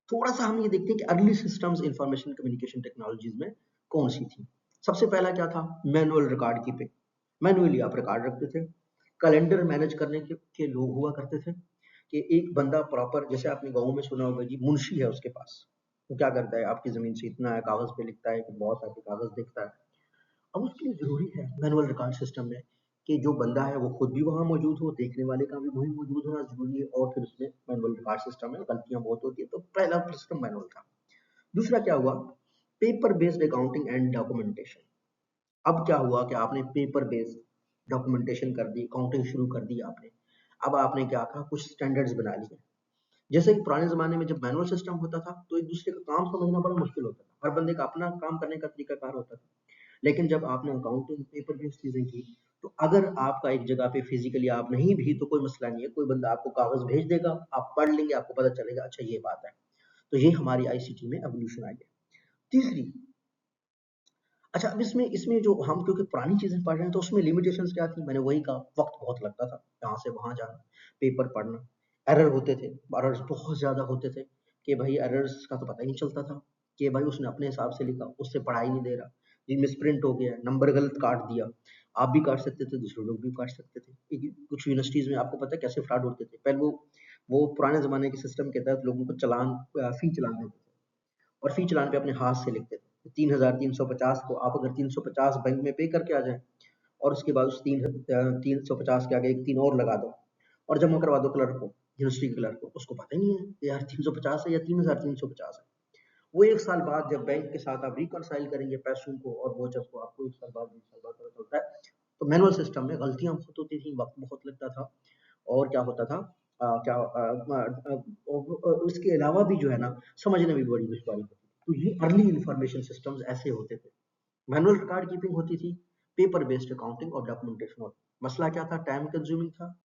थोड़ा सा हम ये देखते हैं कि early systems information communication technologies में कौन सी थी। सबसे पहला क्या था? Manual record keeping. मैनुअली आप रिकॉर्ड रखते थे। कैलेंडर मैनेज करने के लोग हुआ करते थे कि एक बंदा प्रॉपर, जैसे आपने गाँव में सुना होगा जी, मुंशी है उसके पास, वो क्या करता है, आपकी जमीन से इतना है कागज पे लिखता है कि बहुत सारे कागज देखता है। अब उसके लिए ज़रूरी है मैनुअल रिकॉर्ड सिस्टम में कि जो बंदा है वो खुद भी वहाँ मौजूद हो, देखने वाले का भी वहीं मौजूद होना ज़रूरी है, और फिर उसमें मैनुअल रिकॉर्ड सिस्टम में गलतियाँ बहुत होती है, तो पहला सिस्टम मैनुअल था। दूसरा क्या हुआ? Paper based accounting and documentation. अब क्या हुआ कि आपने पेपर बेस्ड डॉक्यूमेंटेशन कर दी, अकाउंटिंग शुरू कर दी आपने। अब आपने क्या कहा, कुछ स्टैंडर्ड्स बना लिए। जैसे कि पुराने ज़माने में जब मैनुअल सिस्टम होता था, तो एक दूसरे का काम समझना बड़ा मुश्किल होता था। हर बंदे का अपना काम करने का तरीकाकार होता था। लेकिन जब आपने अकाउंटिंग पेपर बेस्ड चीज़ें की, तो अगर आपका एक जगह पे फिज़िकली आप नहीं भी तो कोई मसला नहीं है, कोई बंदा आपको कागज़ भेज देगा, आप पढ़ लेंगे, आपको पता चलेगा अच्छा ये बात है। तो ये हमारी आईसीटी में एवोल्यूशन आई है। तीसरी, अच्छा अब इसमें इसमें जो हम क्योंकि पुरानी चीज़ें पढ़ रहे हैं तो उसमें लिमिटेशंस क्या थी? मैंने वही कहा, वक़्त बहुत लगता था, यहाँ से वहाँ जाना, पेपर पढ़ना, एरर होते थे, एरर्स बहुत ज़्यादा होते थे कि भाई एरर्स का तो पता ही नहीं चलता था कि भाई उसने अपने हिसाब से लिखा, उससे पढ़ा ही नहीं दे रहा, ये मिसप्रिंट हो गया, नंबर गलत काट दिया। आप भी काट सकते थे, दूसरे लोग भी काट सकते थे। कुछ यूनिवर्सिटीज़ में आपको पता है कैसे फ्रॉड होते थे? पहले वो पुराने ज़माने के सिस्टम के तहत लोगों को फ़ी चालान देते थे। और फी चालान पे अपने हाथ से लिखते थे। 3,350 को आप अगर 350 बैंक में पे करके आ जाएँ और उसके बाद उस 350 के आगे एक 3 और लगा दो और जमा करवा दो क्लर्क को, यूनिवर्सिटी के क्लर्क को, उसको पता ही नहीं है कि यार 350 है या 3,350 है। वो 1 साल बाद जब बैंक के साथ आप रिकंसाइल करेंगे पैसों को और वोचर्स को, आपको 1 साल बाद, 2 साल बाद पता चलता है। तो मैनुअल सिस्टम में गलतियाँ बहुत होती थी, वक़्त बहुत लगता था। और क्या होता था, उसके अलावा भी जो है ना, समझने में भी बड़ी दुश्वारी होती थी। तो ये अर्ली इन्फॉर्मेशन सिस्टम्स ऐसे होते थे। मैनुअल रिकॉर्ड कीपिंग होती थी, पेपर बेस्ड अकाउंटिंग और डॉक्यूमेंटेशन होती। मसला क्या था? टाइम कंज्यूमिंग था।